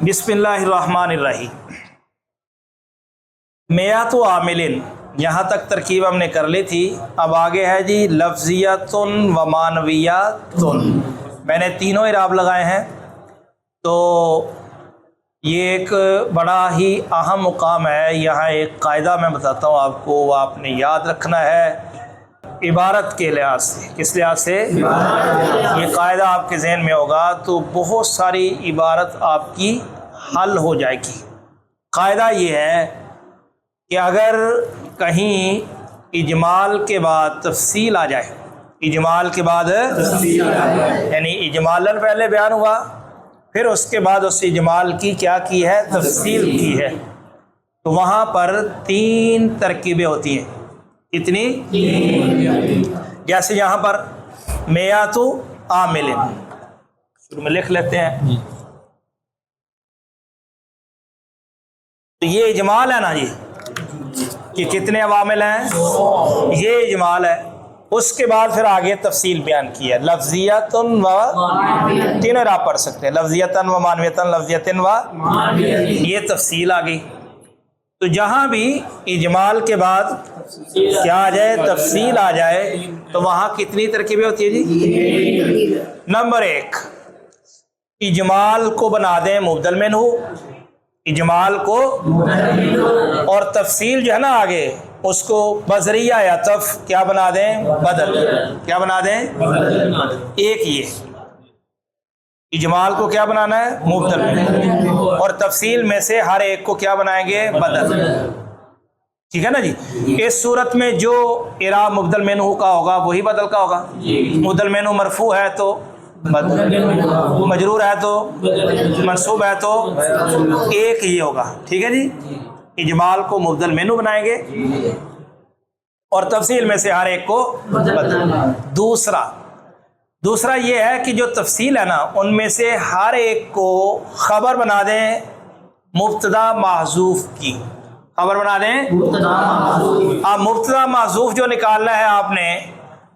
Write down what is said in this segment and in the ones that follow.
बिस्मिल्लाहिर्रहमानिर्रहीम। मियातु आमिलिन, यहाँ तक तरकीब हमने कर ली थी। अब आगे है जी लफ्ज़ियतुन व मानवियतुन। मैंने तीनों इराब लगाए हैं। तो ये एक बड़ा ही अहम मुकाम है। यहाँ एक कायदा मैं बताता हूँ आपको, वो आपने याद रखना है इबारत के लिहाज से। किस लिहाज से? ये कायदा आपके जहन में होगा तो बहुत सारी इबारत आपकी हल हो जाएगी। कायदा ये है कि अगर कहीं इजमाल के बाद तफसील आ जाए, इजमाल के बाद यानी इजमालन पहले बयान हुआ, फिर उसके बाद उस इजमाल की क्या की है? तफसील की है। तो वहाँ पर तीन तरकीबें होती हैं। कितनी? जैसे यहाँ पर मियातु आमिलिन, शुरू में लिख लेते हैं। तो ये इजमाल है ना जी, कि कितने अवामिल हैं, ये इजमाल है। उसके बाद फिर आगे तफसील बयान की है। लफ्ज़ियतुन व, तीनों राह पढ़ सकते हैं, लफ्ज़ियतन व मानवियतन, लफ्ज़ियतन व, ये तफसील आ गई। तो जहाँ भी इजमाल के बाद क्या आ जाए? तफसील आ जाए, तो वहाँ कितनी तरकीबें होती है जी? नंबर एक, इजमाल को बना दें मुबदल मिन्हु, इजमाल को, और तफसील जो है ना आगे उसको बजरिया या तफ क्या बना दें? बदल। क्या बना दें? एक ये इजमाल को क्या बनाना है? मुबदल में, और तफसील में से हर एक को क्या बनाएंगे? बदल। ठीक है ना जी। इस सूरत में जो इराब मुबदल मेनू का होगा वही बदल का होगा। मुबदल मेनू मरफू है तो बदल, मजरूर है तो, मंसूब है तो एक ये होगा। ठीक है जी। इजमाल को मुबदल मेनू बनाएंगे और तफसील में से हर एक को बदल। दूसरा ये है कि जो तफसील है ना उनमें से हर एक को खबर बना दें मुब्तदा महजूफ की। खबर बना दें मुब्तदा महजूफ जो निकालना है आपने,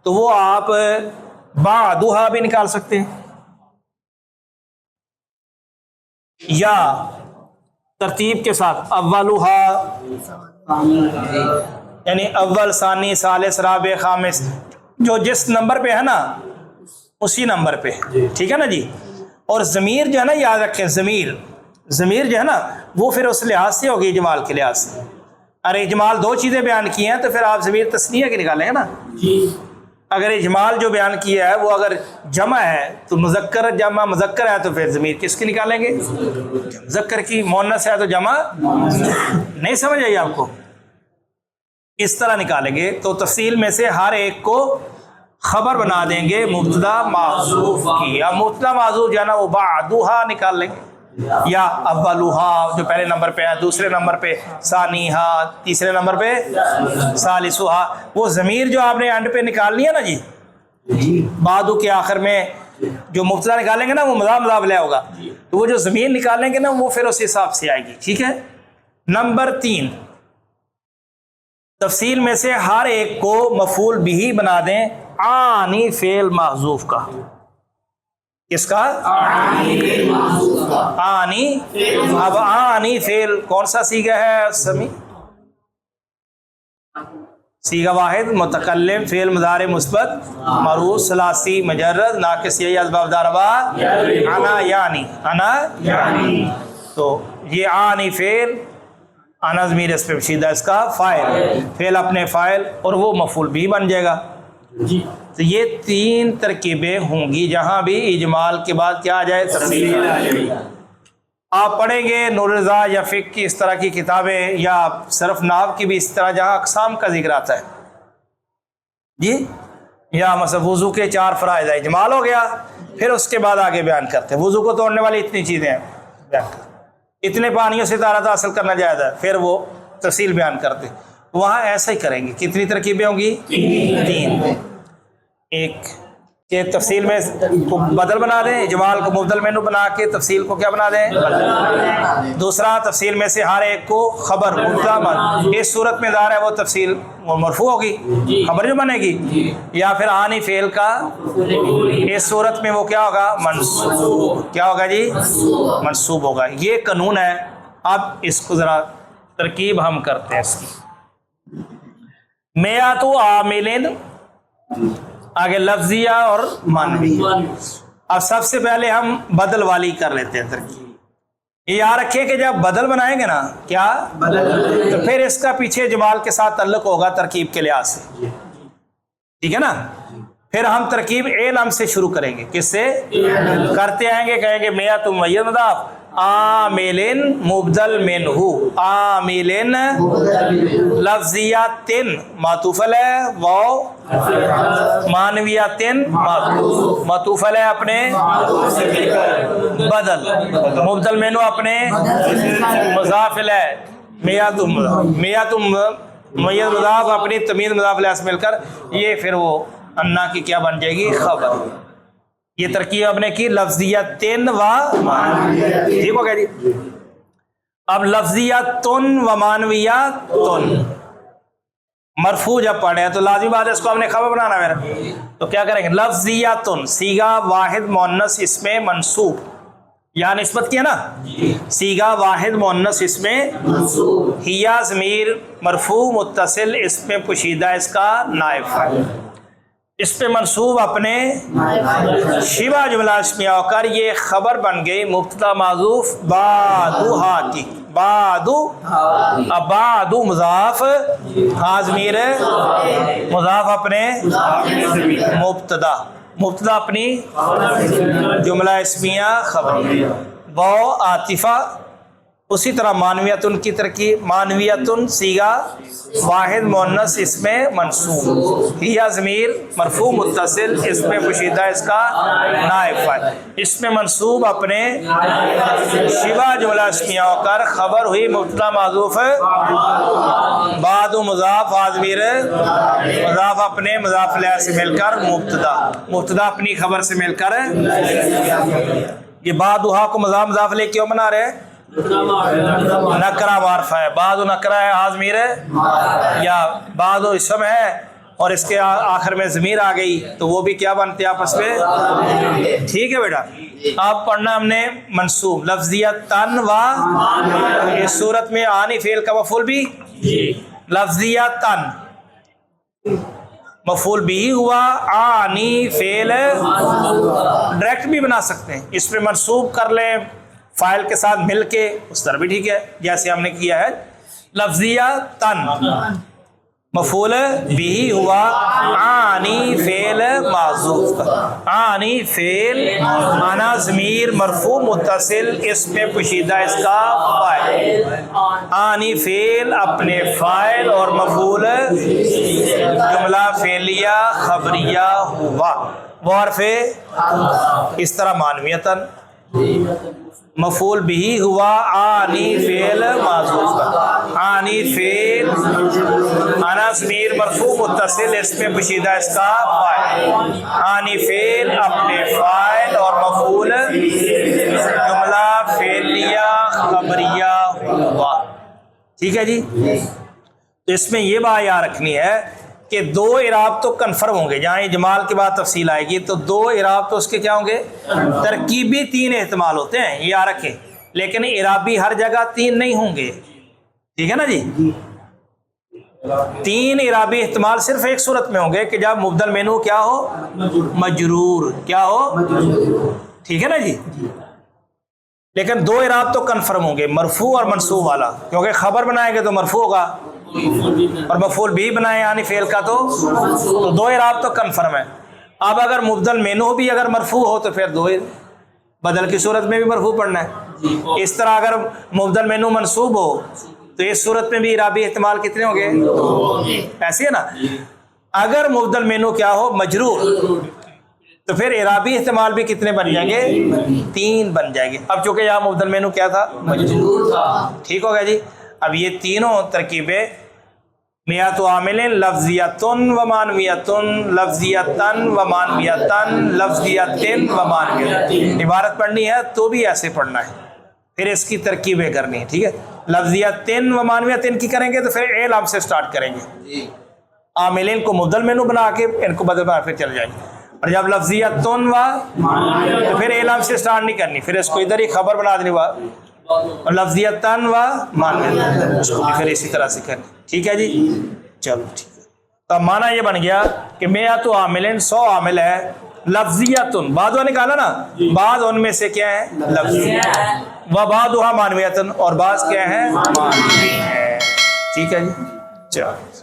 तो वो आप बादुहा भी निकाल सकते हैं, या तरतीब के साथ अव्वलुहा, यानी अव्वल, सानी, सालिस, राबे, खामिस, जो जिस नंबर पे है ना उसी नंबर पे। ठीक है ना जी। और ज़मीर जो है ना, याद रखें, ज़मीर जो है ना वो फिर उस लिहाज से होगी, इजमाल के लिहाज से। अरे इजमाल दो चीज़ें बयान की हैं तो फिर आप ज़मीर तस्नीया की निकालेंगे ना। अगर इजमाल जो बयान किया है वो अगर जमा है तो मुज़क्कर, जमा मुज़क्कर है तो फिर ज़मीर किसकी निकालेंगे? मुज़क्कर की। मुअन्नस है तो जमा। नहीं समझ आई आपको? इस तरह निकालेंगे। तो तफसील में से हर एक को खबर बना देंगे मुब्तदा महज़ूफ की, या मुब्तदा महज़ूफ जाना वो बादुहा निकाल लेंगे, या अव्वलुहा जो पहले नंबर पे है, दूसरे नंबर पे सानीहा, तीसरे नंबर पे सालिसुहा। वो ज़मीर जो आपने एंड पे निकालनी है ना जी, बादु के आखिर में जो मुब्तदा निकालेंगे ना वो मुज़ाफ ले होगा, तो वो जो ज़मीर निकालेंगे ना वो फिर उस हिसाब से आएगी। ठीक है। नंबर 3, तफसील में से हर एक को मफूल बिही बना दें आनी फेल महजूफ का। किसका? आनी। अब आनी फेल कौन सा सीगा है? समी, सीगा वाहिद, मुतकल्लिम, फेल मुज़ारे मुस्बत, मरूफ, सलासी, मजर्रद, नाकिस, यही असबाब दारवा, अना यानी। तो ये आनी फेल, आना ज़मीर इस पे बशीदा इसका फ़ाइल, फेल अपने फ़ाइल, और वो मफूल भी बन जाएगा जी। तो ये 3 तरकीबें होंगी जहाँ भी इजमाल के बाद क्या आ जाए? तफसील। आप पढ़ेंगे नूर रज़ा या फ़िक़्ह की इस तरह की किताबें, या सिर्फ नाव की भी इस तरह जहाँ अक़साम का जिक्र आता है जी, या मतलब वुज़ू के 4 फ़राइज़ है, इजमाल हो गया, फिर उसके बाद आगे बयान करते हैं वुज़ू को तोड़ने वाली इतनी चीज़ें हैं, बयान करते, इतने पानियों से तारत हासिल करना जायज़ है, फिर वो तफसील बयान करते। वहाँ ऐसा ही करेंगे। कितनी तरकीबें होंगी? 3। एक کہ تفصیل میں کو بدل بنا دیں، اجمال کو مبدل مینو بنا کے تفصیل کو کیا بنا دیں، بدل۔ دوسرا تفصیل میں سے ہر ایک کو خبر مبتدا مرفوع، اس صورت میں ظاہر ہے وہ تفصیل مرفوع ہوگی، خبر جو بنے گی، یا پھر آنی فعل کا اس صورت میں وہ کیا ہوگا، منصوب، کیا ہوگا جی، منصوب ہوگا۔ یہ قانون ہے۔ اب اس کو ذرا ترکیب ہم کرتے ہیں اس کی۔ میات عامل، آگے لفظیہ اور معنویہ۔ اب سب سے پہلے ہم بدل والی کر لیتے ہیں ترکیب۔ یہ یاد رکھیے کہ جب بدل بنائیں گے نا، کیا بدل، تو پھر اس کا پیچھے جمال کے ساتھ تعلق ہوگا ترکیب کے لحاظ سے، ٹھیک ہے نا۔ پھر ہم ترکیب اے لم سے شروع کریں گے، کس سے کرتے آئیں گے، کہیں گے میات ممیز مضاف، عامل مبدل منہ، عامل لفظیات معطوف علیہ، واو معنویات معطوف علیہ اپنے بدل، مبدل منہ اپنے مضاف علیہ، میات ممیز مضاف اپنی تمیز مضاف علیہ سے مل کر یہ پھر وہ انا کی کیا بن جائے گی، خبر۔ یہ ترکیب ہم نے کی لفظیتن و معنویتن، ٹھیک ہو گیا جی۔ اب لفظیتن و معنویتن مرفوع جب پڑھے تو لازمی بات ہے اس کو ہم نے خبر بنانا ہے، تو کیا کریں گے، لفظیتن صیغہ واحد مؤنث اسم منصوب، یا نسبت کیا نا، صیغہ واحد مؤنث اسم منصوب، ہیا ضمیر مرفوع متصل اسم پوشیدہ اس کا نائب فاعل، اس پہ منصوب اپنے شبہ جملہ اسمیہ ہو کر یہ خبر بن گئی مبتدا معذوف بعدو ہاتی، بعدو، اب بعدو مضاف، ہاں ضمیر مضاف اپنے مبتدا، مبتدا اپنی جملہ اسمیہ خبر، واو عاطفہ۔ اسی طرح معنویتن کی ترکیب، معنویتن صیغہ واحد مؤنث اسم منصوب، ہیا ضمیر مرفوع متصل اسم پوشیدہ اس کا نائب فاعل، اسم منصوب اپنے شبہ جملہ اسمیہ ہو کر خبر ہوئی مبتدا معذوف بعد مضاف، ضمیر مضاف اپنے مضاف الیہ سے مل کر مبتدا، مبتدا اپنی خبر سے مل کر، یہ بعدھا کو مضاف لے کیوں بنا رہے ہیں، نکرہ معرفہ ہے، بعد نکرہ ہے، ضمیر ہے، یا بعد اسم ہے اور اس کے آخر میں ضمیر آ گئی تو وہ بھی کیا بنتے ہیں آپس میں، ٹھیک ہے بیٹا۔ اب پڑھنا ہم نے منصوب لفظیتن و، اس صورت میں آنی فعل کا مفعول بھی لفظیتن، مفعول بھی ہوا، آنی فعل ڈائریکٹ بھی بنا سکتے ہیں، اس پہ منصوب کر لیں فائل کے ساتھ مل کے، اس طرح بھی ٹھیک ہے جیسے ہم نے کیا ہے۔ لفظیہ تن مفعول بھی ہوا، آنی فعل معذوف، آنی فعل آنا ضمیر مرفوع متصل اسم پوشیدہ اس کا فاعل، آنی فعل اپنے فاعل اور مفعول جملہ فعلیہ خبریہ ہوا، وعرف اس طرح معنویتن مفعول بھی ہوا، آنی فعل معذوف، آنی فعل آنا ضمیر مرفوع متصل اسم پوشیدہ اس کا فاعل، آنی فعل اپنے فاعل اور مفعول جملہ فعلیہ خبریہ ہوا، ٹھیک ہے جی۔ تو اس میں یہ بات یاد رکھنی ہے کہ دو اعراب تو کنفرم ہوں گے، جہاں اجمال کے بعد تفصیل آئے گی تو دو اعراب تو اس کے کیا ہوں گے، ترکیبی تین احتمال ہوتے ہیں، یہ یاد رکھیں، لیکن اعرابی ہر جگہ تین نہیں ہوں گے، ٹھیک ہے نا جی۔ تین اعرابی احتمال صرف ایک صورت میں ہوں گے کہ جب مبدل منہ کیا ہو، مجرور، کیا ہو، ٹھیک ہے نا جی۔ لیکن دو اعراب تو کنفرم ہوں گے، مرفوع اور منصوب والا، کیونکہ خبر بنائیں گے تو مرفوع ہوگا اور مفعول بھی بنائے یعنی فعل کا تو دو اعراب تو کنفرم ہے۔ اب اگر مبدل منہ بھی اگر مرفوع ہو تو پھر دو بدل کی صورت میں بھی مرفوع پڑھنا ہے۔ اس طرح اگر مبدل منہ منصوب ہو تو اس صورت میں بھی اعرابی احتمال کتنے ہوں گے، ایسے ہے نا۔ اگر مبدل منہ کیا ہو، مجرور، تو پھر اعرابی احتمال بھی کتنے بن جائیں گے، تین بن جائیں گے۔ اب چونکہ یہاں مبدل منہ کیا تھا، مجرور تھا، ٹھیک ہو گیا جی۔ اب یہ تینوں ترکیبیں मियातु आमिलिन लफ्ज़ियतुन व मानवियतुन लफ्ज़ियतन व मानवियतन लफ्ज़ियतिन व मानवियतन। इबारत पढ़नी है तो भी ऐसे पढ़ना है, फिर इसकी तरकीबें करनी है, ठीक है। लफ्ज़ियतिन व मानवियतिन की करेंगे तो फिर ए लाम से स्टार्ट करेंगे, आमिलिन को मुद्दल मेनू बना के इनको बदल बना फिर चले जाएंगे। और जब लफ्ज़ियतुन व तो फिर ए लाम से स्टार्ट नहीं करनी, फिर इसको इधर ही खबर बना देनी हुआ, और लफ्ज़ियतन व मानवियतन उसको भी फिर इसी तरह से करनी, ठीक है जी। चलो ठीक है, तो माना ये बन गया कि मियातु आमिलिन 100 आमिल है, लफ्ज़ियतुन बाद निकाला ना, बाद उनमें से क्या है लफ्ज़ी, व बादुहा मानवियतन और बाज क्या है मानवी है, ठीक है जी। चलो।